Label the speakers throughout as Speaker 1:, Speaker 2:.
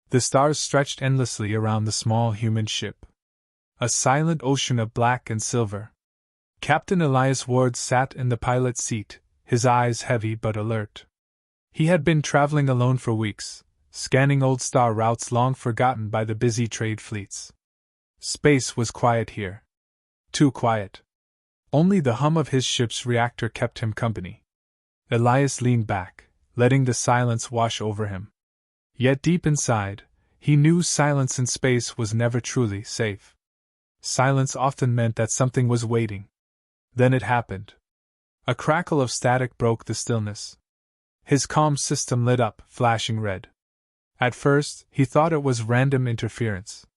Speaker 1: The stars stretched endlessly around the small human ship. A silent ocean of black and silver. Captain Elias Ward sat in the pilot's seat, his eyes heavy but alert. He had been traveling alone for weeks, scanning old star routes long forgotten by the busy trade fleets. Space was quiet here. Too quiet. Only the hum of his ship's reactor kept him company. Elias leaned back, letting the silence wash over him. Yet deep inside, he knew silence in space was never truly safe. Silence often meant that something was waiting. Then it happened. A crackle of static broke the stillness. His comm system lit up, flashing red. At first, he thought it was random interference.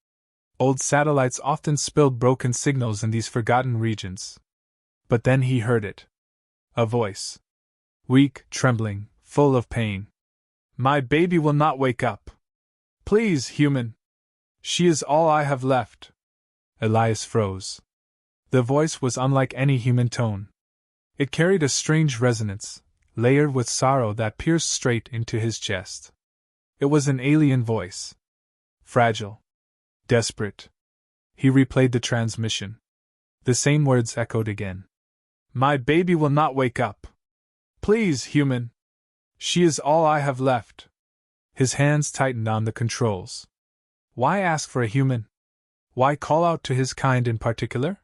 Speaker 1: Old satellites often spilled broken signals in these forgotten regions. But then he heard it. A voice. Weak, trembling, full of pain. "My baby will not wake up. Please, human. She is all I have left." Elias froze. The voice was unlike any human tone. It carried a strange resonance, layered with sorrow that pierced straight into his chest. It was an alien voice. Fragile. Desperate. He replayed the transmission. The same words echoed again. "My baby will not wake up. Please, human. She is all I have left." His hands tightened on the controls. Why ask for a human? Why call out to his kind in particular?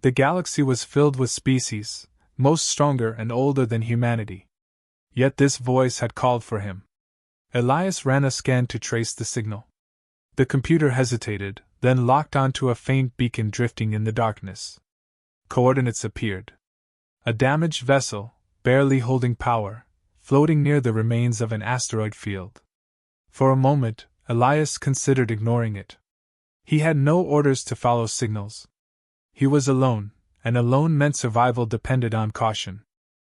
Speaker 1: The galaxy was filled with species, most stronger and older than humanity. Yet this voice had called for him. Elias ran a scan to trace the signal. The computer hesitated, then locked onto a faint beacon drifting in the darkness. Coordinates appeared. A damaged vessel, barely holding power, floating near the remains of an asteroid field. For a moment, Elias considered ignoring it. He had no orders to follow signals. He was alone, and alone meant survival depended on caution.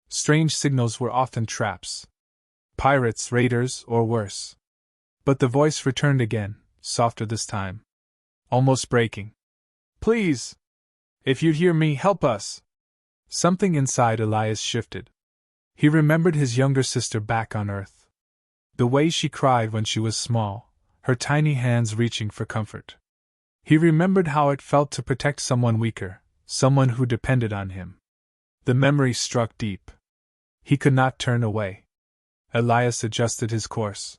Speaker 1: Strange signals were often traps. Pirates, raiders, or worse. But the voice returned again, softer this time. Almost breaking. "Please! If you hear me, help us!" Something inside Elias shifted. He remembered his younger sister back on Earth. The way she cried when she was small, her tiny hands reaching for comfort. He remembered how it felt to protect someone weaker, someone who depended on him. The memory struck deep. He could not turn away. Elias adjusted his course.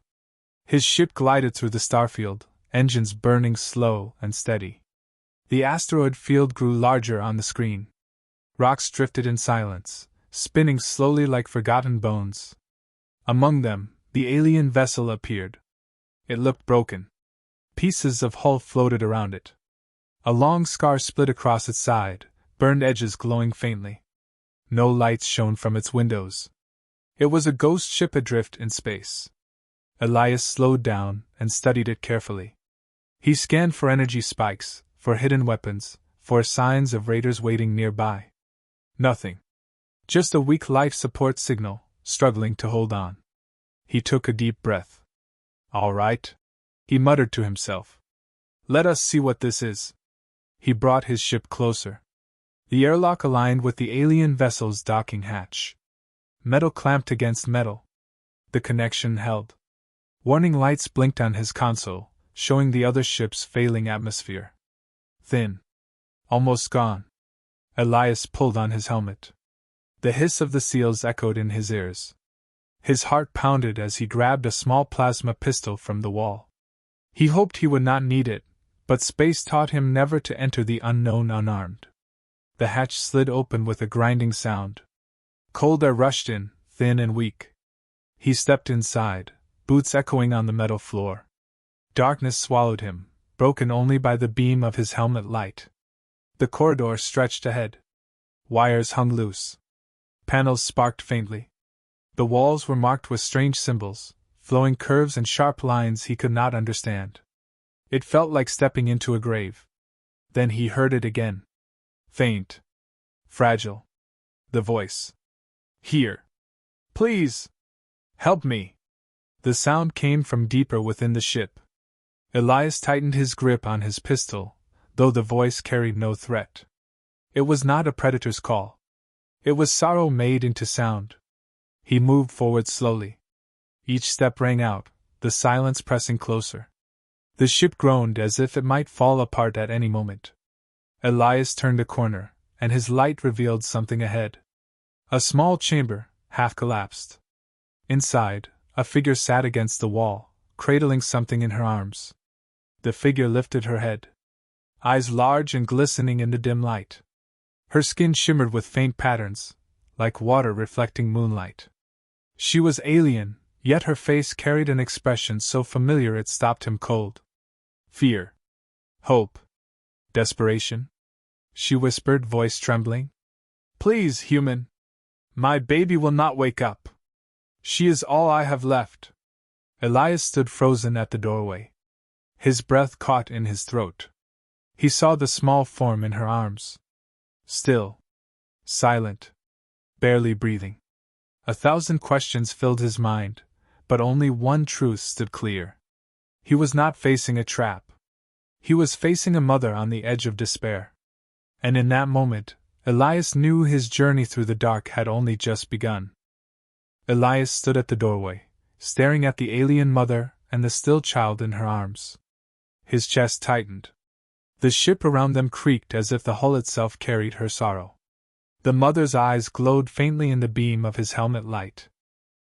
Speaker 1: His ship glided through the starfield, engines burning slow and steady. The asteroid field grew larger on the screen. Rocks drifted in silence, spinning slowly like forgotten bones. Among them, the alien vessel appeared. It looked broken. Pieces of hull floated around it. A long scar split across its side, burned edges glowing faintly. No lights shone from its windows. It was a ghost ship adrift in space. Elias slowed down and studied it carefully. He scanned for energy spikes, for hidden weapons, for signs of raiders waiting nearby. Nothing. Just a weak life support signal, struggling to hold on. He took a deep breath. "All right," he muttered to himself. "Let us see what this is." He brought his ship closer. The airlock aligned with the alien vessel's docking hatch. Metal clamped against metal. The connection held. Warning lights blinked on his console, showing the other ship's failing atmosphere. Thin. Almost gone. Elias pulled on his helmet. The hiss of the seals echoed in his ears. His heart pounded as he grabbed a small plasma pistol from the wall. He hoped he would not need it, but space taught him never to enter the unknown unarmed. The hatch slid open with a grinding sound. Cold air rushed in, thin and weak. He stepped inside, boots echoing on the metal floor. Darkness swallowed him, broken only by the beam of his helmet light. The corridor stretched ahead. Wires hung loose. Panels sparked faintly. The walls were marked with strange symbols, flowing curves and sharp lines he could not understand. It felt like stepping into a grave. Then he heard it again. Faint. Fragile. The voice. "Here. Please. Help me." The sound came from deeper within the ship. Elias tightened his grip on his pistol, though the voice carried no threat. It was not a predator's call. It was sorrow made into sound. He moved forward slowly. Each step rang out, the silence pressing closer. The ship groaned as if it might fall apart at any moment. Elias turned a corner, and his light revealed something ahead. A small chamber, half collapsed. Inside, a figure sat against the wall, cradling something in her arms. The figure lifted her head, eyes large and glistening in the dim light. Her skin shimmered with faint patterns, like water reflecting moonlight. She was alien, yet her face carried an expression so familiar it stopped him cold. Fear. Hope. Desperation? She whispered, voice trembling. Please, human. My baby will not wake up. She is all I have left. Elias stood frozen at the doorway. His breath caught in his throat. He saw the small form in her arms. Still. Silent. Barely breathing. 1,000 questions filled his mind, but only one truth stood clear. He was not facing a trap. He was facing a mother on the edge of despair. And in that moment, Elias knew his journey through the dark had only just begun. Elias stood at the doorway, staring at the alien mother and the still child in her arms. His chest tightened. The ship around them creaked as if the hull itself carried her sorrow. The mother's eyes glowed faintly in the beam of his helmet light.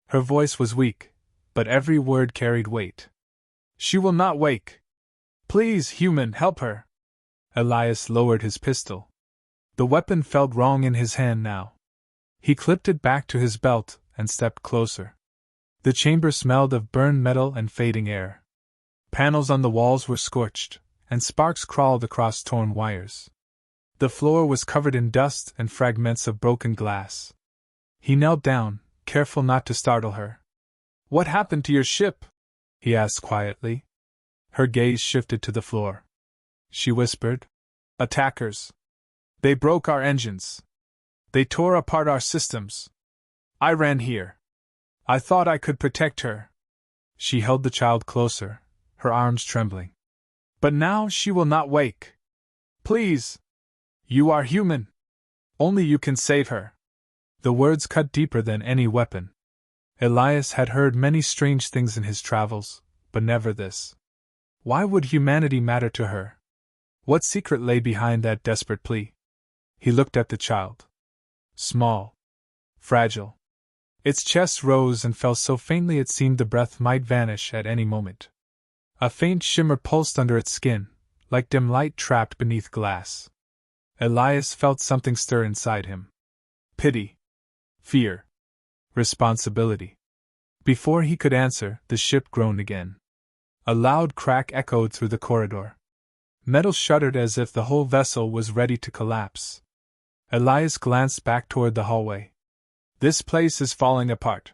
Speaker 1: Her voice was weak, but every word carried weight. She will not wake. Please, human, help her. Elias lowered his pistol. The weapon felt wrong in his hand now. He clipped it back to his belt and stepped closer. The chamber smelled of burned metal and fading air. Panels on the walls were scorched, and sparks crawled across torn wires. The floor was covered in dust and fragments of broken glass. He knelt down, careful not to startle her. What happened to your ship? He asked quietly. Her gaze shifted to the floor. She whispered, Attackers. They broke our engines. They tore apart our systems. I ran here. I thought I could protect her. She held the child closer, her arms trembling. But now she will not wake. Please. You are human. Only you can save her. The words cut deeper than any weapon. Elias had heard many strange things in his travels, but never this. Why would humanity matter to her? What secret lay behind that desperate plea? He looked at the child. Small. Fragile. Its chest rose and fell so faintly it seemed the breath might vanish at any moment. A faint shimmer pulsed under its skin, like dim light trapped beneath glass. Elias felt something stir inside him. Pity. Fear. Responsibility. Before he could answer, the ship groaned again. A loud crack echoed through the corridor. Metal shuddered as if the whole vessel was ready to collapse. Elias glanced back toward the hallway. This place is falling apart.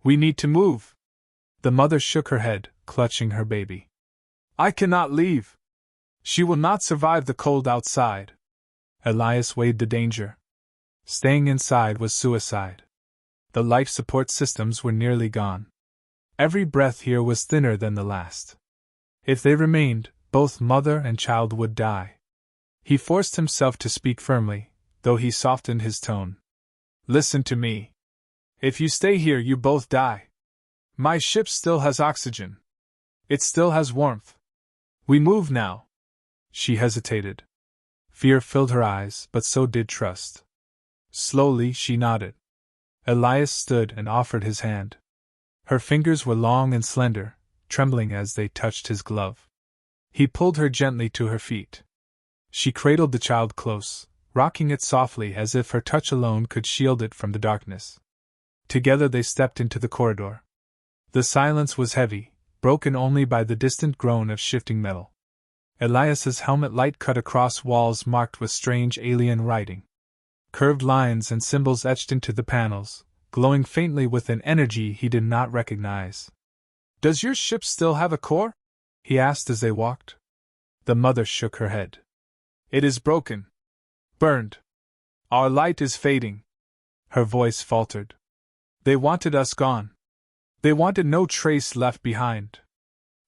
Speaker 1: We need to move. The mother shook her head, clutching her baby. I cannot leave. She will not survive the cold outside. Elias weighed the danger. Staying inside was suicide. The life support systems were nearly gone. Every breath here was thinner than the last. If they remained, both mother and child would die. He forced himself to speak firmly, though he softened his tone. Listen to me. If you stay here, you both die. My ship still has oxygen. It still has warmth. We move now. She hesitated. Fear filled her eyes, but so did trust. Slowly she nodded. Elias stood and offered his hand. Her fingers were long and slender, trembling as they touched his glove. He pulled her gently to her feet. She cradled the child close, rocking it softly as if her touch alone could shield it from the darkness. Together they stepped into the corridor. The silence was heavy, broken only by the distant groan of shifting metal. Elias's helmet light cut across walls marked with strange alien writing. Curved lines and symbols etched into the panels, glowing faintly with an energy he did not recognize. Does your ship still have a core? He asked as they walked. The mother shook her head. It is broken. Burned. Our light is fading. Her voice faltered. They wanted us gone. They wanted no trace left behind.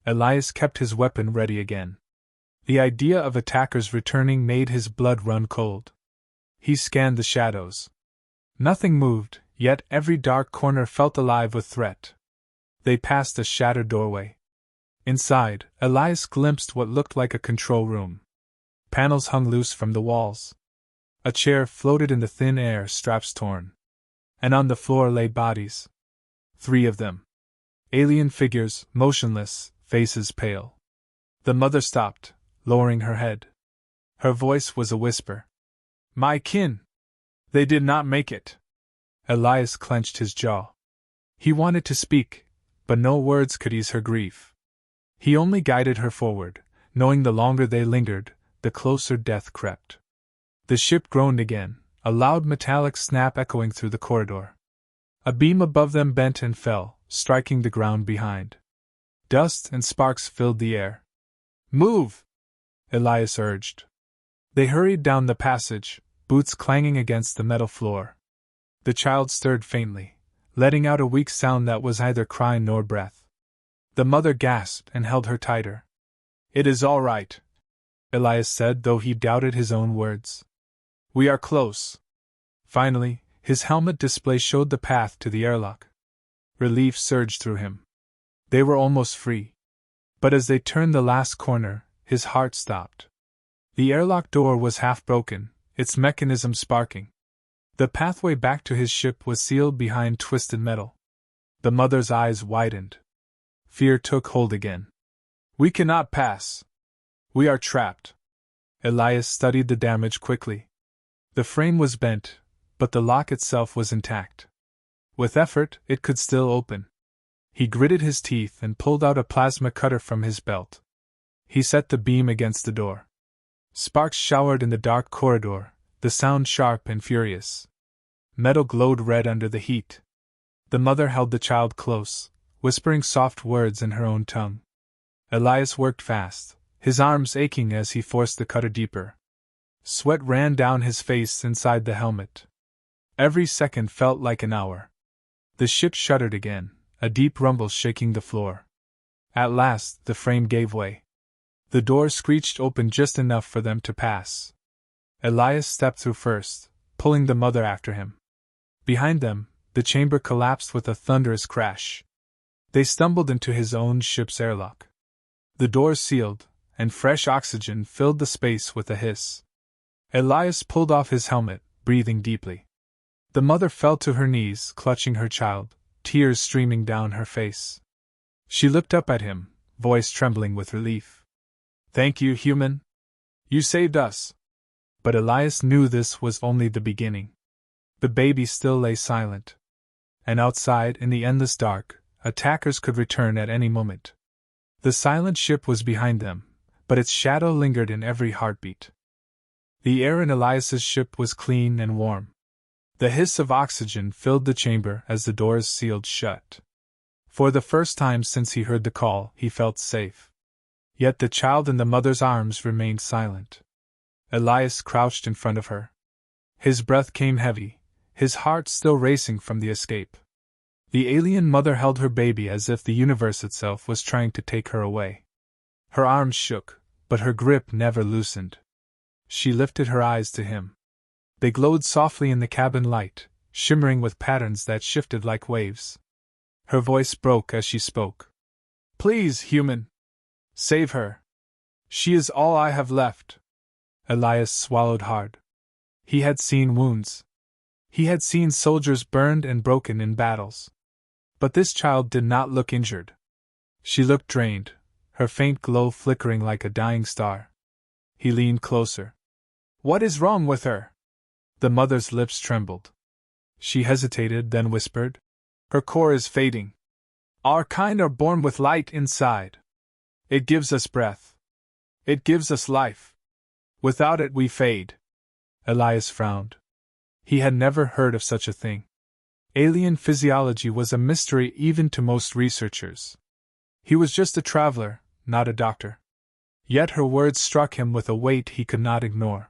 Speaker 1: Elias kept his weapon ready again. The idea of attackers returning made his blood run cold. He scanned the shadows. Nothing moved, yet every dark corner felt alive with threat. They passed a shattered doorway. Inside, Elias glimpsed what looked like a control room. Panels hung loose from the walls. A chair floated in the thin air, straps torn. And on the floor lay bodies. 3 of them. Alien figures, motionless, faces pale. The mother stopped, lowering her head. Her voice was a whisper. My kin! They did not make it! Elias clenched his jaw. He wanted to speak, but no words could ease her grief. He only guided her forward, knowing the longer they lingered, the closer death crept. The ship groaned again, a loud metallic snap echoing through the corridor. A beam above them bent and fell, striking the ground behind. Dust and sparks filled the air. Move! Elias urged. They hurried down the passage, boots clanging against the metal floor. The child stirred faintly, letting out a weak sound that was neither cry nor breath. The mother gasped and held her tighter. It is all right, Elias said, though he doubted his own words. We are close. Finally, his helmet display showed the path to the airlock. Relief surged through him. They were almost free. But as they turned the last corner, his heart stopped. The airlock door was half broken, its mechanism sparking. The pathway back to his ship was sealed behind twisted metal. The mother's eyes widened. Fear took hold again. We cannot pass. We are trapped. Elias studied the damage quickly. The frame was bent, but the lock itself was intact. With effort, it could still open. He gritted his teeth and pulled out a plasma cutter from his belt. He set the beam against the door. Sparks showered in the dark corridor, the sound sharp and furious. Metal glowed red under the heat. The mother held the child close, whispering soft words in her own tongue. Elias worked fast, his arms aching as he forced the cutter deeper. Sweat ran down his face inside the helmet. Every second felt like an hour. The ship shuddered again, a deep rumble shaking the floor. At last, the frame gave way. The door screeched open just enough for them to pass. Elias stepped through first, pulling the mother after him. Behind them, the chamber collapsed with a thunderous crash. They stumbled into his own ship's airlock. The doors sealed, and fresh oxygen filled the space with a hiss. Elias pulled off his helmet, breathing deeply. The mother fell to her knees, clutching her child, tears streaming down her face. She looked up at him, voice trembling with relief. Thank you, human. You saved us. But Elias knew this was only the beginning. The baby still lay silent. And outside, in the endless dark, attackers could return at any moment. The silent ship was behind them, but its shadow lingered in every heartbeat. The air in Elias's ship was clean and warm. The hiss of oxygen filled the chamber as the doors sealed shut. For the first time since he heard the call, he felt safe. Yet the child in the mother's arms remained silent. Elias crouched in front of her. His breath came heavy, his heart still racing from the escape. The alien mother held her baby as if the universe itself was trying to take her away. Her arms shook, but her grip never loosened. She lifted her eyes to him. They glowed softly in the cabin light, shimmering with patterns that shifted like waves. Her voice broke as she spoke. Please, human. Save her. She is all I have left. Elias swallowed hard. He had seen wounds. He had seen soldiers burned and broken in battles. But this child did not look injured. She looked drained, her faint glow flickering like a dying star. He leaned closer. What is wrong with her? The mother's lips trembled. She hesitated, then whispered. Her core is fading. Our kind are born with light inside. It gives us breath. It gives us life. Without it we fade. Elias frowned. He had never heard of such a thing. Alien physiology was a mystery even to most researchers. He was just a traveler, not a doctor. Yet her words struck him with a weight he could not ignore.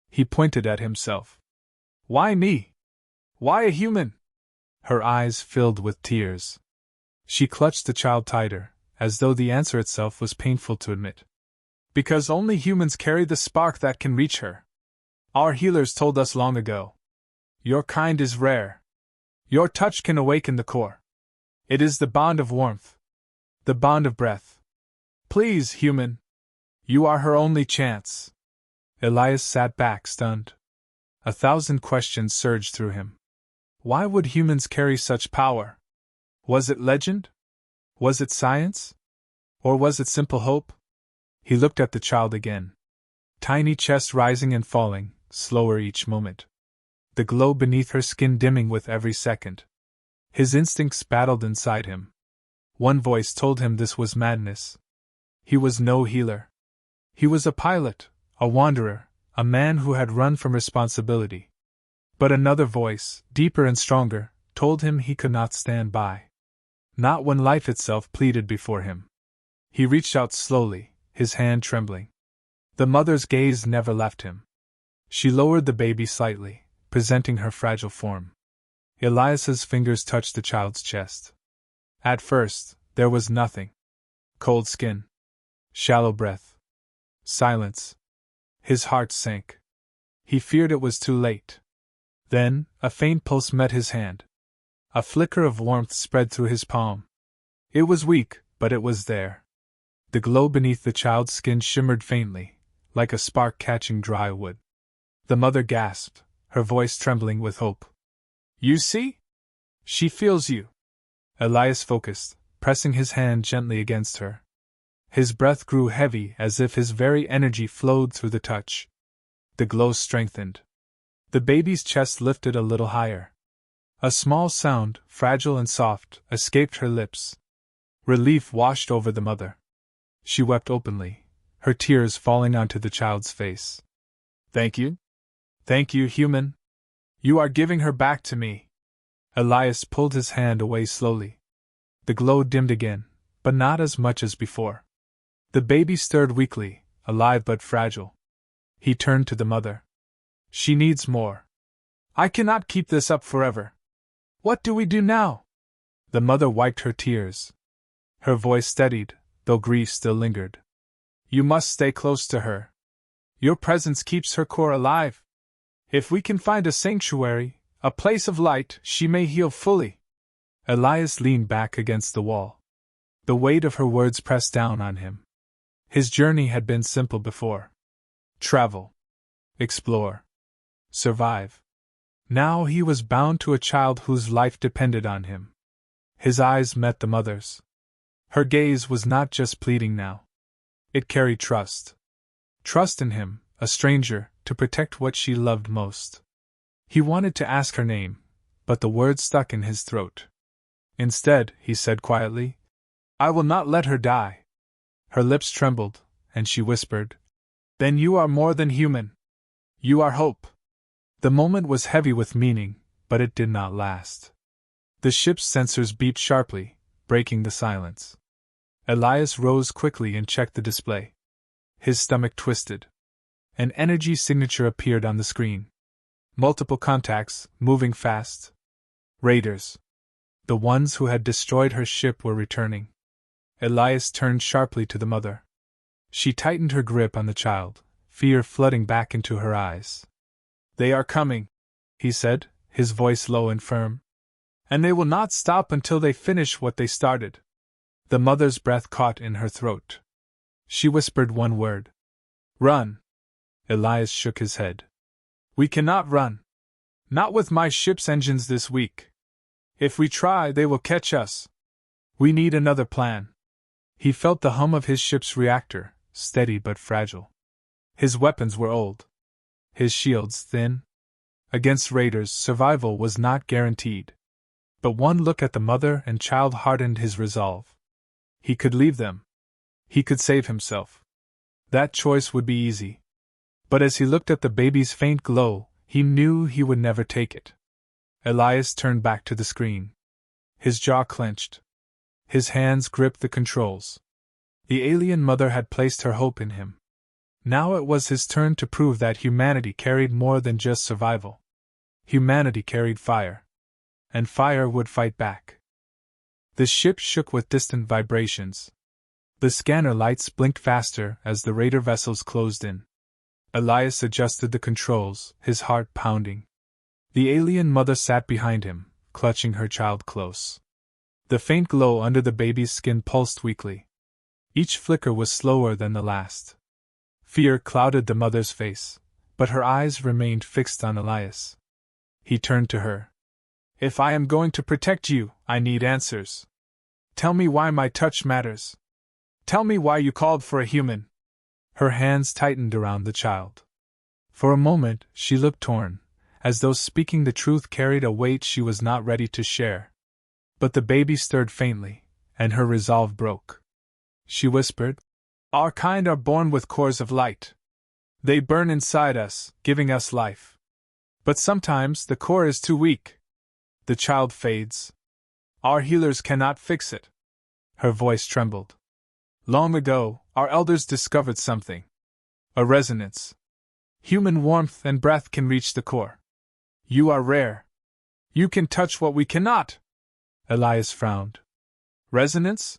Speaker 1: He pointed at himself. Why me? Why a human? Her eyes filled with tears. She clutched the child tighter, as though the answer itself was painful to admit. Because only humans carry the spark that can reach her. Our healers told us long ago. Your kind is rare. Your touch can awaken the core. It is the bond of warmth. The bond of breath. Please, human. You are her only chance. Elias sat back, stunned. 1,000 questions surged through him. Why would humans carry such power? Was it legend? Was it science? Or was it simple hope? He looked at the child again. Tiny chest rising and falling, slower each moment. The glow beneath her skin dimming with every second. His instincts battled inside him. One voice told him this was madness. He was no healer. He was a pilot, a wanderer, a man who had run from responsibility. But another voice, deeper and stronger, told him he could not stand by. Not when life itself pleaded before him. He reached out slowly, his hand trembling. The mother's gaze never left him. She lowered the baby slightly, presenting her fragile form. Elias's fingers touched the child's chest. At first, there was nothing. Cold skin. Shallow breath. Silence. His heart sank. He feared it was too late. Then, a faint pulse met his hand. A flicker of warmth spread through his palm. It was weak, but it was there. The glow beneath the child's skin shimmered faintly, like a spark catching dry wood. The mother gasped, her voice trembling with hope. You see? She feels you. Elias focused, pressing his hand gently against her. His breath grew heavy as if his very energy flowed through the touch. The glow strengthened. The baby's chest lifted a little higher. A small sound, fragile and soft, escaped her lips. Relief washed over the mother. She wept openly, her tears falling onto the child's face. Thank you? Thank you, human. You are giving her back to me. Elias pulled his hand away slowly. The glow dimmed again, but not as much as before. The baby stirred weakly, alive but fragile. He turned to the mother. She needs more. I cannot keep this up forever. What do we do now? The mother wiped her tears. Her voice steadied, though grief still lingered. You must stay close to her. Your presence keeps her core alive. If we can find a sanctuary, a place of light, she may heal fully. Elias leaned back against the wall. The weight of her words pressed down on him. His journey had been simple before. Travel. Explore. Survive. Now he was bound to a child whose life depended on him. His eyes met the mother's. Her gaze was not just pleading now. It carried trust. Trust in him, a stranger, to protect what she loved most. He wanted to ask her name, but the words stuck in his throat. Instead, he said quietly, I will not let her die. Her lips trembled, and she whispered, Then you are more than human. You are hope. The moment was heavy with meaning, but it did not last. The ship's sensors beeped sharply, breaking the silence. Elias rose quickly and checked the display. His stomach twisted. An energy signature appeared on the screen. Multiple contacts, moving fast. Raiders. The ones who had destroyed her ship were returning. Elias turned sharply to the mother. She tightened her grip on the child, fear flooding back into her eyes. They are coming, he said, his voice low and firm. And they will not stop until they finish what they started. The mother's breath caught in her throat. She whispered one word. Run. Elias shook his head. We cannot run. Not with my ship's engines this week. If we try, they will catch us. We need another plan. He felt the hum of his ship's reactor, steady but fragile. His weapons were old. His shields thin. Against raiders, survival was not guaranteed. But one look at the mother and child hardened his resolve. He could leave them. He could save himself. That choice would be easy. But as he looked at the baby's faint glow, he knew he would never take it. Elias turned back to the screen. His jaw clenched. His hands gripped the controls. The alien mother had placed her hope in him. Now it was his turn to prove that humanity carried more than just survival. Humanity carried fire. And fire would fight back. The ship shook with distant vibrations. The scanner lights blinked faster as the raider vessels closed in. Elias adjusted the controls, his heart pounding. The alien mother sat behind him, clutching her child close. The faint glow under the baby's skin pulsed weakly. Each flicker was slower than the last. Fear clouded the mother's face, but her eyes remained fixed on Elias. He turned to her. If I am going to protect you, I need answers. Tell me why my touch matters. Tell me why you called for a human. Her hands tightened around the child. For a moment, she looked torn, as though speaking the truth carried a weight she was not ready to share. But the baby stirred faintly, and her resolve broke. She whispered, Our kind are born with cores of light. They burn inside us, giving us life. But sometimes the core is too weak. The child fades. Our healers cannot fix it. Her voice trembled. Long ago, our elders discovered something. A resonance. Human warmth and breath can reach the core. You are rare. You can touch what we cannot. Elias frowned. Resonance?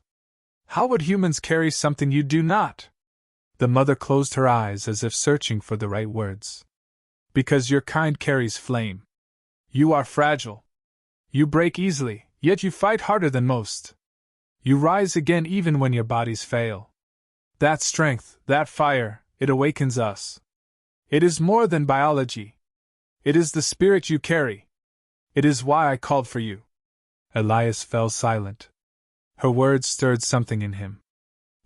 Speaker 1: How would humans carry something you do not? The mother closed her eyes as if searching for the right words. Because your kind carries flame. You are fragile. You break easily, yet you fight harder than most. You rise again even when your bodies fail. That strength, that fire, it awakens us. It is more than biology. It is the spirit you carry. It is why I called for you. Elias fell silent. Her words stirred something in him.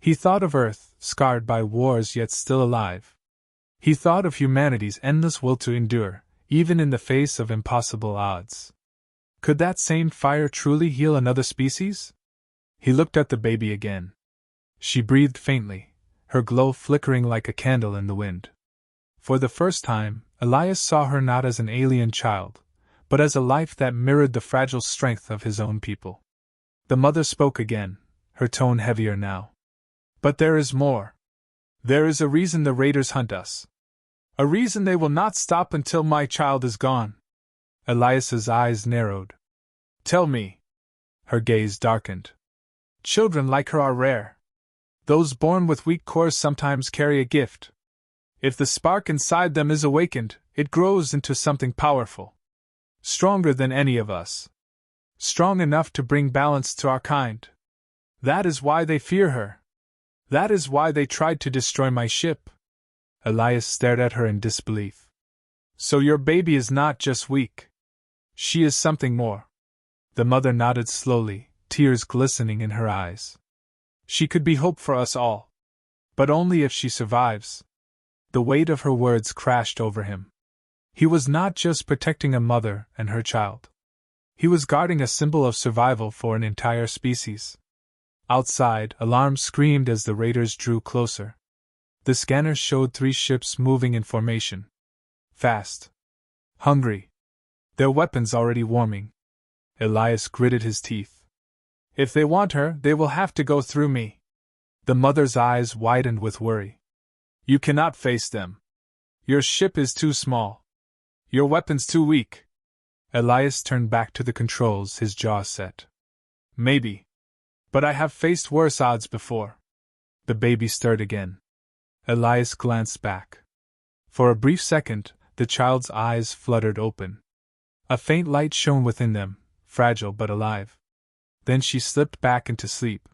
Speaker 1: He thought of Earth, scarred by wars yet still alive. He thought of humanity's endless will to endure, even in the face of impossible odds. Could that same fire truly heal another species? He looked at the baby again. She breathed faintly, her glow flickering like a candle in the wind. For the first time, Elias saw her not as an alien child, but as a life that mirrored the fragile strength of his own people. The mother spoke again, her tone heavier now. But there is more. There is a reason the raiders hunt us. A reason they will not stop until my child is gone. Elias's eyes narrowed. Tell me. Her gaze darkened. Children like her are rare. Those born with weak cores sometimes carry a gift. If the spark inside them is awakened, it grows into something powerful. Stronger than any of us. Strong enough to bring balance to our kind. That is why they fear her. That is why they tried to destroy my ship. Elias stared at her in disbelief. So your baby is not just weak. She is something more. The mother nodded slowly, tears glistening in her eyes. She could be hope for us all. But only if she survives. The weight of her words crashed over him. He was not just protecting a mother and her child. He was guarding a symbol of survival for an entire species. Outside, alarms screamed as the raiders drew closer. The scanners showed 3 ships moving in formation. Fast. Hungry. Their weapons already warming. Elias gritted his teeth. If they want her, they will have to go through me. The mother's eyes widened with worry. You cannot face them. Your ship is too small. Your weapons too weak. Elias turned back to the controls, his jaw set. Maybe. But I have faced worse odds before. The baby stirred again. Elias glanced back. For a brief second, the child's eyes fluttered open. A faint light shone within them, fragile but alive. Then she slipped back into sleep.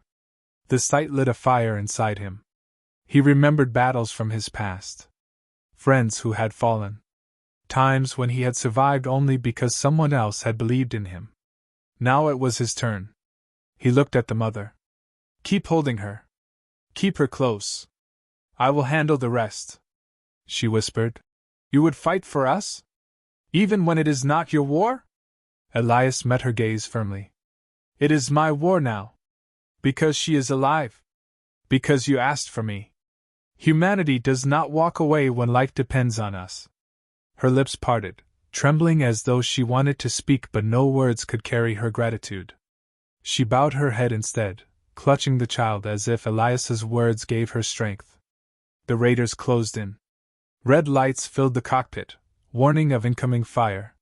Speaker 1: The sight lit a fire inside him. He remembered battles from his past. Friends who had fallen. Times when he had survived only because someone else had believed in him. Now it was his turn. He looked at the mother. Keep holding her. Keep her close. I will handle the rest. She whispered. You would fight for us? Even when it is not your war? Elias met her gaze firmly. It is my war now. Because she is alive. Because you asked for me. Humanity does not walk away when life depends on us. Her lips parted, trembling as though she wanted to speak but no words could carry her gratitude. She bowed her head instead, clutching the child as if Elias's words gave her strength. The raiders closed in. Red lights filled the cockpit, warning of incoming fire.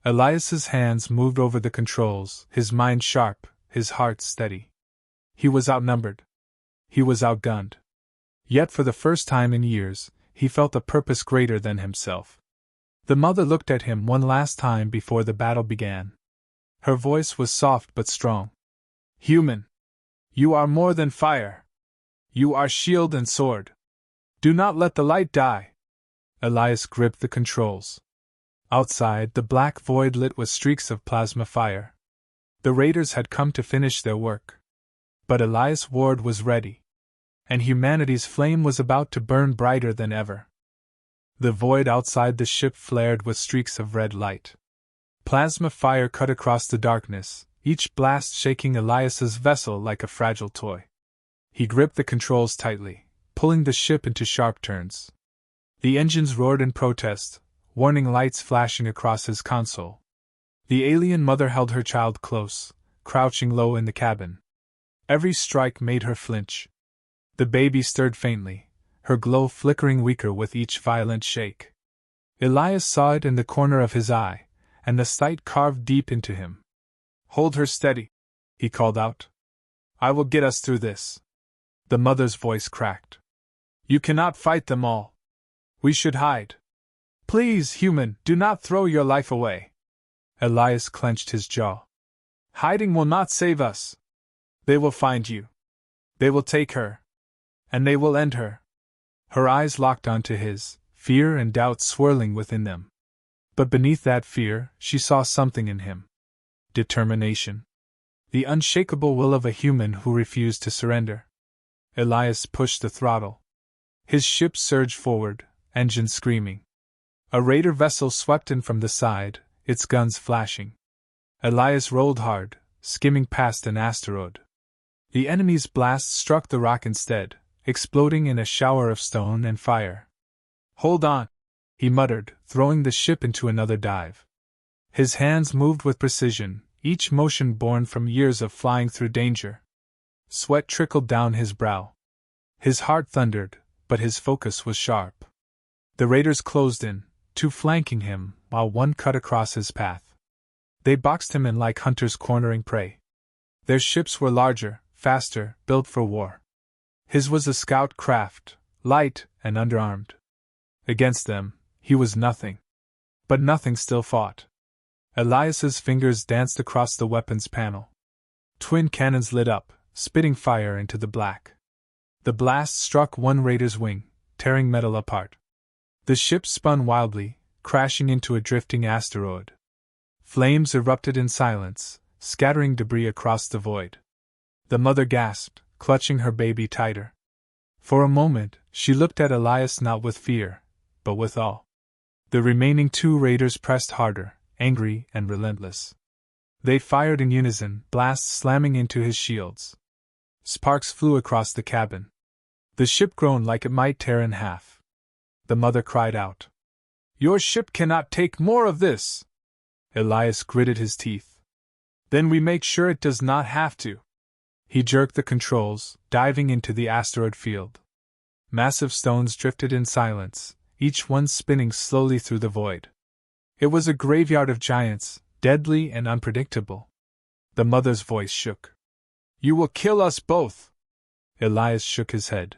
Speaker 1: Elias's hands moved over the controls, his mind sharp, his heart steady. He was outnumbered. He was outgunned. Yet for the first time in years, he felt a purpose greater than himself. The mother looked at him one last time before the battle began. Her voice was soft but strong. Human. You are more than fire. You are shield and sword. Do not let the light die. Elias gripped the controls. Outside, the black void lit with streaks of plasma fire. The raiders had come to finish their work. But Elias Ward was ready. And humanity's flame was about to burn brighter than ever. The void outside the ship flared with streaks of red light. Plasma fire cut across the darkness, each blast shaking Elias's vessel like a fragile toy. He gripped the controls tightly, pulling the ship into sharp turns. The engines roared in protest, warning lights flashing across his console. The alien mother held her child close, crouching low in the cabin. Every strike made her flinch. The baby stirred faintly, her glow flickering weaker with each violent shake. Elias saw it in the corner of his eye, and the sight carved deep into him. Hold her steady, he called out. I will get us through this. The mother's voice cracked. You cannot fight them all. We should hide. Please, human, do not throw your life away. Elias clenched his jaw. Hiding will not save us. They will find you. They will take her. And they will end her. Her eyes locked onto his, fear and doubt swirling within them. But beneath that fear, she saw something in him. Determination. The unshakable will of a human who refused to surrender. Elias pushed the throttle. His ship surged forward, engine screaming. A raider vessel swept in from the side, its guns flashing. Elias rolled hard, skimming past an asteroid. The enemy's blast struck the rock instead, exploding in a shower of stone and fire. Hold on, he muttered, throwing the ship into another dive. His hands moved with precision, each motion born from years of flying through danger. Sweat trickled down his brow. His heart thundered, but his focus was sharp. The raiders closed in, two flanking him, while one cut across his path. They boxed him in like hunters cornering prey. Their ships were larger, faster, built for war. His was a scout craft, light and underarmed. Against them, he was nothing. But nothing still fought. Elias's fingers danced across the weapons panel. Twin cannons lit up, spitting fire into the black. The blast struck one raider's wing, tearing metal apart. The ship spun wildly, crashing into a drifting asteroid. Flames erupted in silence, scattering debris across the void. The mother gasped, clutching her baby tighter. For a moment, she looked at Elias not with fear, but with awe. The remaining two raiders pressed harder, angry and relentless. They fired in unison, blasts slamming into his shields. Sparks flew across the cabin. The ship groaned like it might tear in half. The mother cried out. Your ship cannot take more of this! Elias gritted his teeth. Then we make sure it does not have to. He jerked the controls, diving into the asteroid field. Massive stones drifted in silence, each one spinning slowly through the void. It was a graveyard of giants, deadly and unpredictable. The mother's voice shook. You will kill us both! Elias shook his head.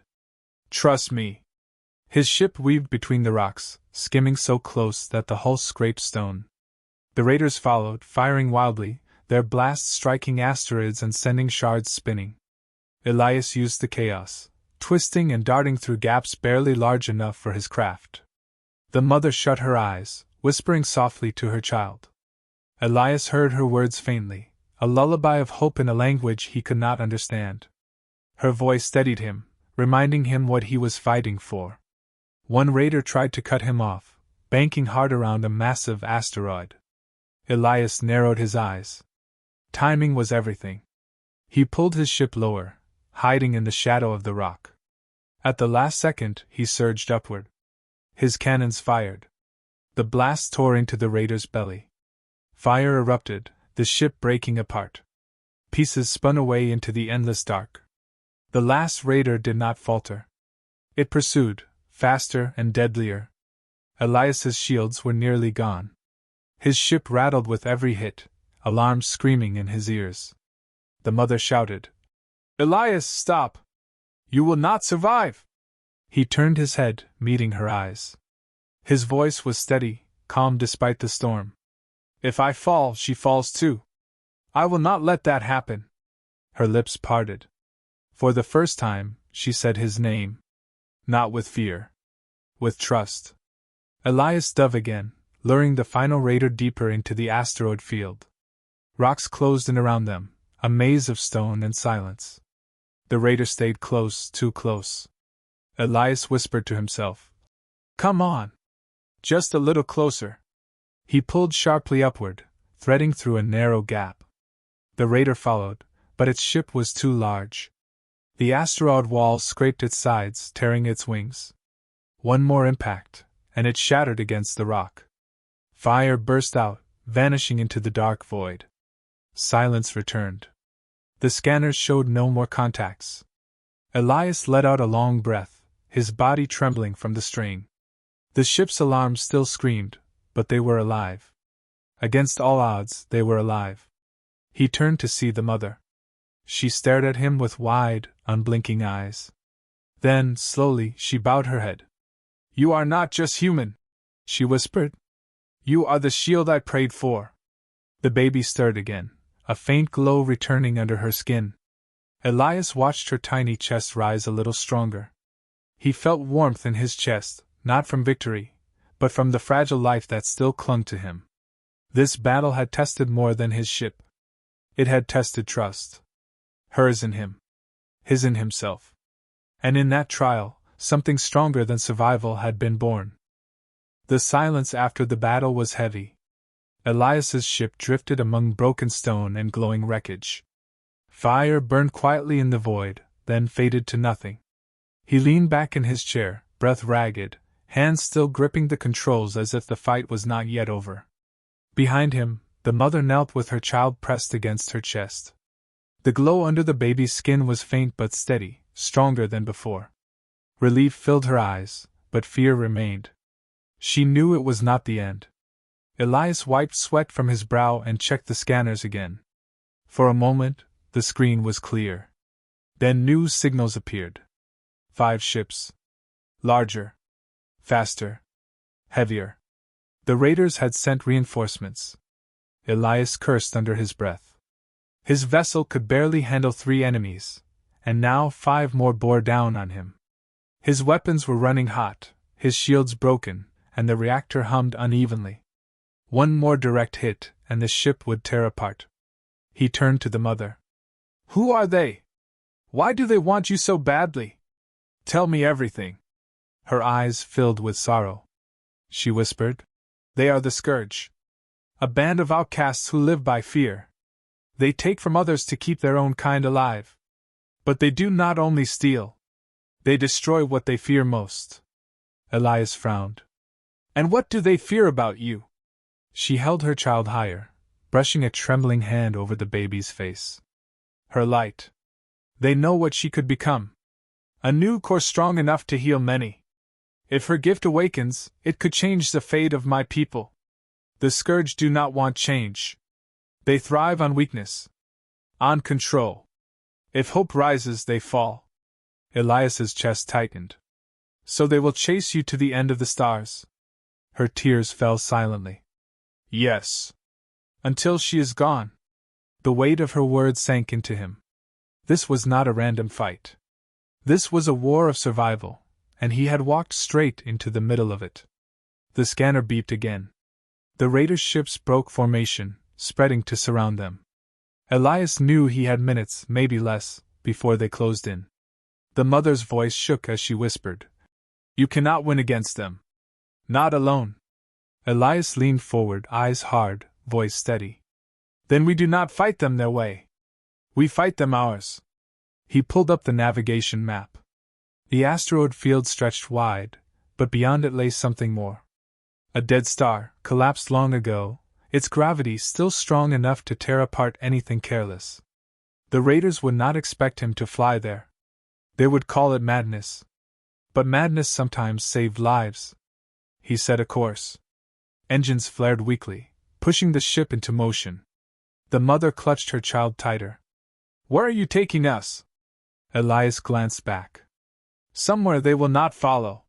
Speaker 1: Trust me. His ship weaved between the rocks, skimming so close that the hull scraped stone. The raiders followed, firing wildly, their blasts striking asteroids and sending shards spinning. Elias used the chaos, twisting and darting through gaps barely large enough for his craft. The mother shut her eyes, whispering softly to her child. Elias heard her words faintly, a lullaby of hope in a language he could not understand. Her voice steadied him, reminding him what he was fighting for. One raider tried to cut him off, banking hard around a massive asteroid. Elias narrowed his eyes. Timing was everything. He pulled his ship lower, hiding in the shadow of the rock. At the last second, he surged upward. His cannons fired. The blast tore into the raider's belly. Fire erupted, the ship breaking apart. Pieces spun away into the endless dark. The last raider did not falter. It pursued, faster and deadlier. Elias's shields were nearly gone. His ship rattled with every hit, alarms screaming in his ears. The mother shouted, Elias, stop! You will not survive! He turned his head, meeting her eyes. His voice was steady, calm despite the storm. If I fall, she falls too. I will not let that happen. Her lips parted. For the first time, she said his name. Not with fear. With trust. Elias dove again, luring the final raider deeper into the asteroid field. Rocks closed in around them, a maze of stone and silence. The raider stayed close, too close. Elias whispered to himself, "Come on! Just a little closer." He pulled sharply upward, threading through a narrow gap. The raider followed, but its ship was too large. The asteroid wall scraped its sides, tearing its wings. One more impact, and it shattered against the rock. Fire burst out, vanishing into the dark void. Silence returned. The scanners showed no more contacts. Elias let out a long breath, his body trembling from the strain. The ship's alarm still screamed, but they were alive. Against all odds, they were alive. He turned to see the mother. She stared at him with wide, unblinking eyes. Then, slowly, she bowed her head. "You are not just human," she whispered. "You are the shield I prayed for." The baby stirred again, a faint glow returning under her skin. Elias watched her tiny chest rise a little stronger. He felt warmth in his chest, not from victory, but from the fragile life that still clung to him. This battle had tested more than his ship. It had tested trust. Hers in him. His in himself. And in that trial, something stronger than survival had been born. The silence after the battle was heavy. Elias's ship drifted among broken stone and glowing wreckage. Fire burned quietly in the void, then faded to nothing. He leaned back in his chair, breath ragged, hands still gripping the controls as if the fight was not yet over. Behind him, the mother knelt with her child pressed against her chest. The glow under the baby's skin was faint but steady, stronger than before. Relief filled her eyes, but fear remained. She knew it was not the end. Elias wiped sweat from his brow and checked the scanners again. For a moment, the screen was clear. Then new signals appeared. 5 ships. Larger. Faster. Heavier. The raiders had sent reinforcements. Elias cursed under his breath. His vessel could barely handle 3 enemies, and now 5 more bore down on him. His weapons were running hot, his shields broken, and the reactor hummed unevenly. One more direct hit, and the ship would tear apart. He turned to the mother. "Who are they? Why do they want you so badly? Tell me everything." Her eyes filled with sorrow. She whispered, "They are the Scourge. A band of outcasts who live by fear. They take from others to keep their own kind alive. But they do not only steal. They destroy what they fear most." Elias frowned. "And what do they fear about you?" She held her child higher, brushing a trembling hand over the baby's face. "Her light. They know what she could become. A new core strong enough to heal many. If her gift awakens, it could change the fate of my people. The Scourge do not want change. They thrive on weakness. On control. If hope rises, they fall." Elias's chest tightened. "So they will chase you to the end of the stars." Her tears fell silently. "Yes. Until she is gone." The weight of her words sank into him. This was not a random fight. This was a war of survival, and he had walked straight into the middle of it. The scanner beeped again. The raiders' ships broke formation, spreading to surround them. Elias knew he had minutes, maybe less, before they closed in. The mother's voice shook as she whispered, "You cannot win against them. Not alone." Elias leaned forward, eyes hard, voice steady. "Then we do not fight them their way. We fight them ours." He pulled up the navigation map. The asteroid field stretched wide, but beyond it lay something more. A dead star, collapsed long ago, its gravity still strong enough to tear apart anything careless. The raiders would not expect him to fly there. They would call it madness. But madness sometimes saved lives. He set a course. Engines flared weakly, pushing the ship into motion. The mother clutched her child tighter. "Where are you taking us?" Elias glanced back. "Somewhere they will not follow.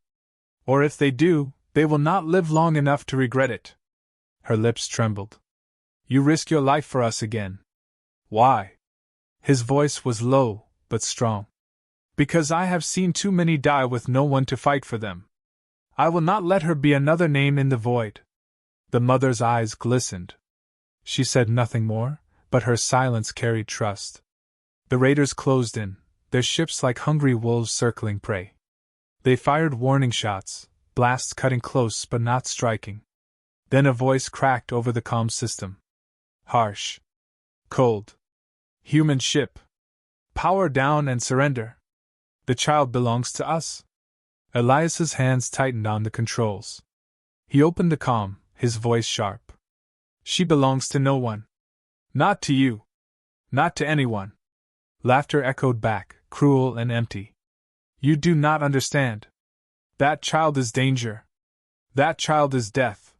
Speaker 1: Or if they do, they will not live long enough to regret it." Her lips trembled. "You risk your life for us again. Why?" His voice was low, but strong. Because I have seen too many die with no one to fight for them. I will not let her be another name in the void. The mother's eyes glistened. She said nothing more, but her silence carried trust. The raiders closed in, their ships like hungry wolves circling prey. They fired warning shots, blasts cutting close but not striking. Then a voice cracked over the comm system. Harsh. Cold. Human ship. Power down and surrender. The child belongs to us. Elias's hands tightened on the controls. He opened the comm, his voice sharp. She belongs to no one. Not to you. Not to anyone. Laughter echoed back, cruel and empty. You do not understand. That child is danger. That child is death.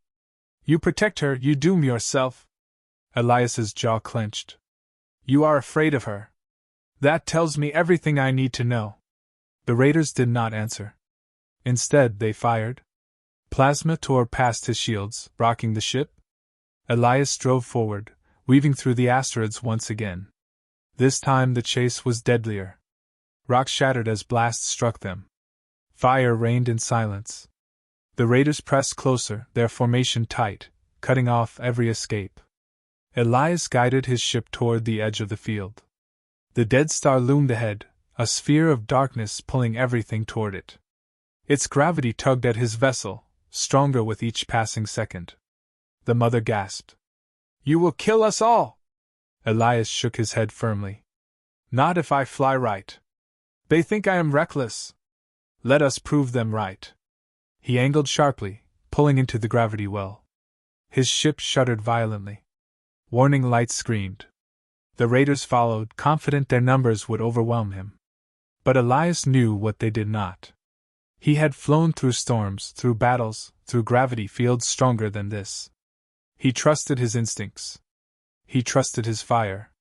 Speaker 1: You protect her, you doom yourself. Elias's jaw clenched. You are afraid of her. That tells me everything I need to know. The raiders did not answer. Instead, they fired. Plasma tore past his shields, rocking the ship. Elias drove forward, weaving through the asteroids once again. This time the chase was deadlier. Rocks shattered as blasts struck them. Fire rained in silence. The raiders pressed closer, their formation tight, cutting off every escape. Elias guided his ship toward the edge of the field. The dead star loomed ahead, a sphere of darkness pulling everything toward it. Its gravity tugged at his vessel, stronger with each passing second. The mother gasped. You will kill us all! Elias shook his head firmly. Not if I fly right. They think I am reckless. Let us prove them right. He angled sharply, pulling into the gravity well. His ship shuddered violently. Warning lights screamed. The raiders followed, confident their numbers would overwhelm him. But Elias knew what they did not. He had flown through storms, through battles, through gravity fields stronger than this. He trusted his instincts. He trusted his fire.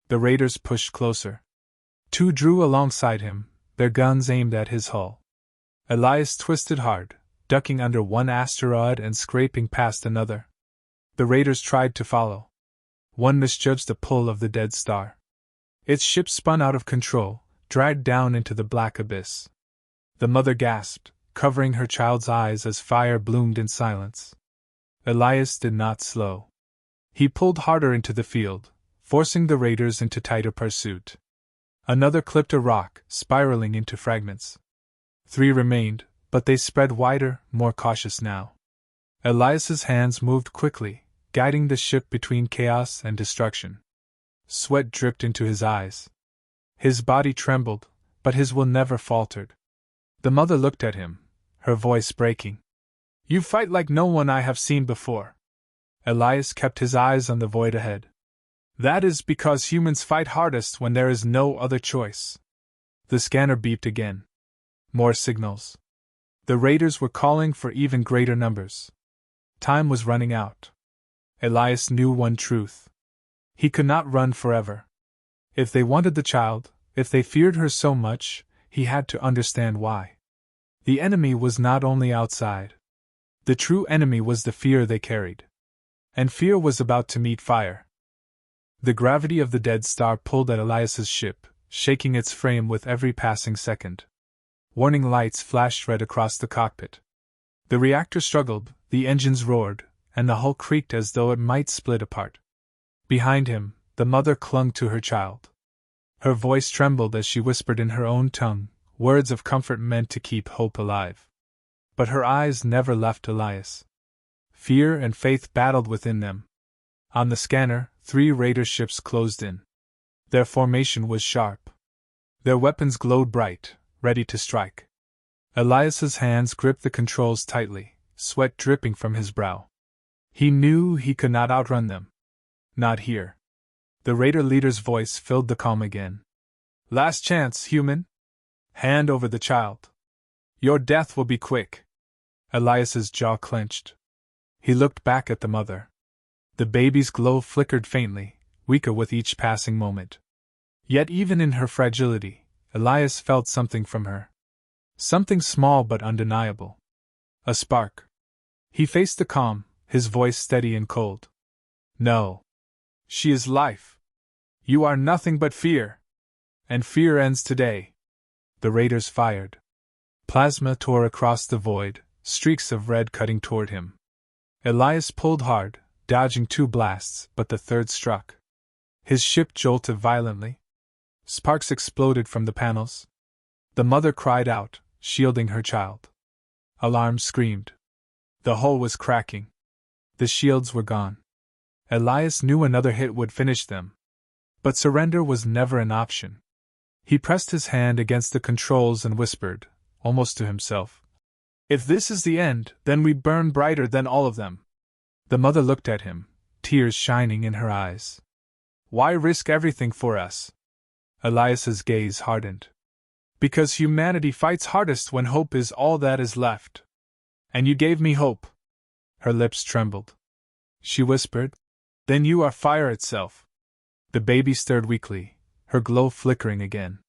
Speaker 1: The raiders pushed closer. Two drew alongside him, their guns aimed at his hull. Elias twisted hard, ducking under one asteroid and scraping past another. The raiders tried to follow. One misjudged the pull of the dead star. Its ship spun out of control, dragged down into the black abyss. The mother gasped, covering her child's eyes as fire bloomed in silence. Elias did not slow. He pulled harder into the field, forcing the raiders into tighter pursuit. Another clipped a rock, spiraling into fragments. 3 remained, but they spread wider, more cautious now. Elias's hands moved quickly, guiding the ship between chaos and destruction. Sweat dripped into his eyes. His body trembled, but his will never faltered. The mother looked at him, her voice breaking. You fight like no one I have seen before. Elias kept his eyes on the void ahead. That is because humans fight hardest when there is no other choice. The scanner beeped again. More signals. The raiders were calling for even greater numbers. Time was running out. Elias knew one truth. He could not run forever. If they wanted the child, if they feared her so much, he had to understand why. The enemy was not only outside. The true enemy was the fear they carried. And fear was about to meet fire. The gravity of the dead star pulled at Elias's ship, shaking its frame with every passing second. Warning lights flashed red across the cockpit. The reactor struggled, the engines roared, and the hull creaked as though it might split apart. Behind him, the mother clung to her child. Her voice trembled as she whispered in her own tongue, words of comfort meant to keep hope alive. But her eyes never left Elias. Fear and faith battled within them. On the scanner, 3 raider ships closed in. Their formation was sharp. Their weapons glowed bright, ready to strike. Elias's hands gripped the controls tightly, sweat dripping from his brow. He knew he could not outrun them. Not here. The raider leader's voice filled the calm again. Last chance, human. Hand over the child. Your death will be quick. Elias's jaw clenched. He looked back at the mother. The baby's glow flickered faintly, weaker with each passing moment. Yet even in her fragility, Elias felt something from her. Something small but undeniable. A spark. He faced the calm, his voice steady and cold. No. She is life. You are nothing but fear. And fear ends today. The raiders fired. Plasma tore across the void, streaks of red cutting toward him. Elias pulled hard, dodging 2 blasts, but the third struck. His ship jolted violently. Sparks exploded from the panels. The mother cried out, shielding her child. Alarm screamed. The hull was cracking. The shields were gone. Elias knew another hit would finish them. But surrender was never an option. He pressed his hand against the controls and whispered, almost to himself, "If this is the end, then we burn brighter than all of them." The mother looked at him, tears shining in her eyes. "Why risk everything for us?" Elias's gaze hardened. "Because humanity fights hardest when hope is all that is left. And you gave me hope." Her lips trembled. She whispered, "Then you are fire itself." The baby stirred weakly, her glow flickering again.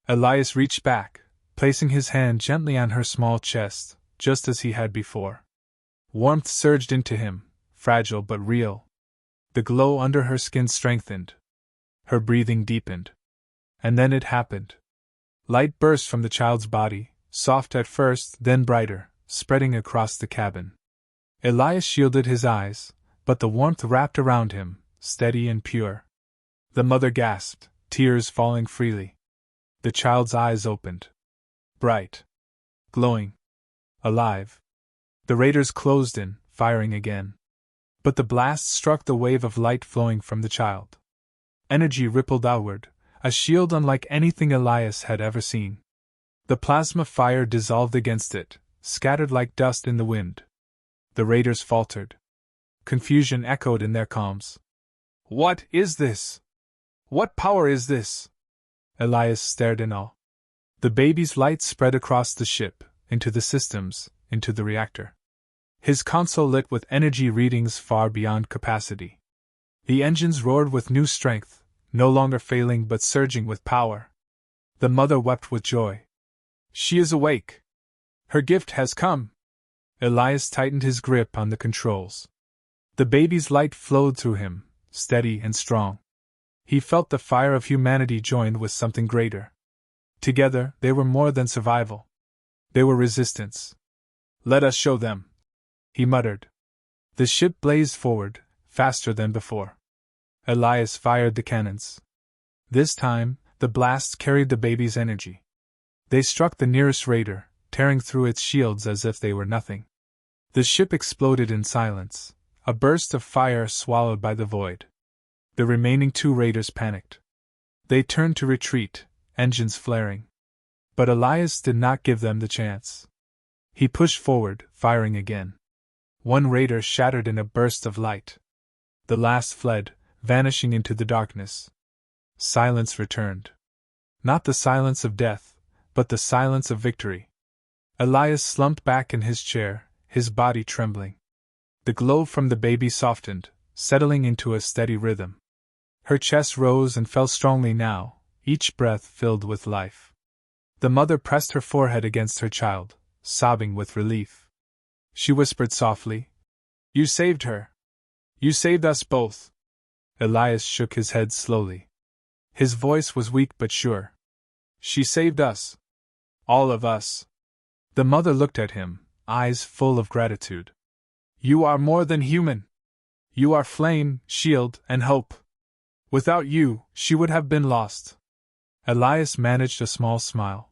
Speaker 1: Elias reached back, placing his hand gently on her small chest, just as he had before. Warmth surged into him, fragile but real. The glow under her skin strengthened. Her breathing deepened. And then it happened. Light burst from the child's body, soft at first, then brighter, spreading across the cabin. Elias shielded his eyes, but the warmth wrapped around him, steady and pure. The mother gasped, tears falling freely. The child's eyes opened. Bright. Glowing. Alive. The raiders closed in, firing again. But the blast struck the wave of light flowing from the child. Energy rippled outward, a shield unlike anything Elias had ever seen. The plasma fire dissolved against it, scattered like dust in the wind. The raiders faltered. Confusion echoed in their calms. "What is this? What power is this?" Elias stared in awe. The baby's light spread across the ship, into the systems, into the reactor. His console lit with energy readings far beyond capacity. The engines roared with new strength, no longer failing but surging with power. The mother wept with joy. "She is awake. Her gift has come." Elias tightened his grip on the controls. The baby's light flowed through him, steady and strong. He felt the fire of humanity joined with something greater. Together, they were more than survival. They were resistance. "Let us show them," he muttered. The ship blazed forward, faster than before. Elias fired the cannons. This time, the blasts carried the baby's energy. They struck the nearest raider, tearing through its shields as if they were nothing. The ship exploded in silence, a burst of fire swallowed by the void. The remaining 2 raiders panicked. They turned to retreat, engines flaring. But Elias did not give them the chance. He pushed forward, firing again. 1 raider shattered in a burst of light. The last fled, vanishing into the darkness. Silence returned. Not the silence of death, but the silence of victory. Elias slumped back in his chair, his body trembling. The glow from the baby softened, settling into a steady rhythm. Her chest rose and fell strongly now, each breath filled with life. The mother pressed her forehead against her child, sobbing with relief. She whispered softly, "You saved her. You saved us both." Elias shook his head slowly. His voice was weak but sure. "She saved us. All of us." The mother looked at him, eyes full of gratitude. "You are more than human. You are flame, shield, and hope. Without you, she would have been lost." Elias managed a small smile.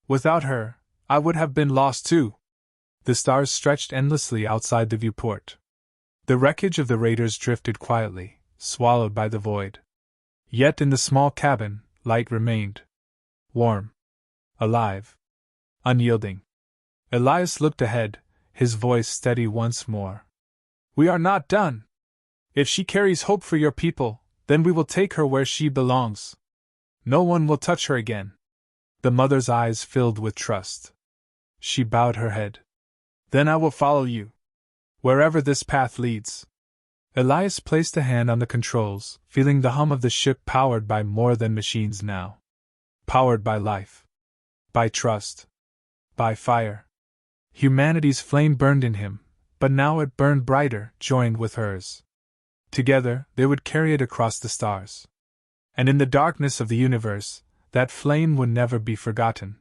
Speaker 1: "Without her, I would have been lost too." The stars stretched endlessly outside the viewport. The wreckage of the raiders drifted quietly, swallowed by the void. Yet in the small cabin, light remained. Warm. Alive. Unyielding. Elias looked ahead, his voice steady once more. "We are not done. If she carries hope for your people, then we will take her where she belongs. No one will touch her again." The mother's eyes filled with trust. She bowed her head. "Then I will follow you. Wherever this path leads." Elias placed a hand on the controls, feeling the hum of the ship powered by more than machines now. Powered by life. By trust. By fire. Humanity's flame burned in him, but now it burned brighter, joined with hers. Together, they would carry it across the stars. And in the darkness of the universe, That flame would never be forgotten.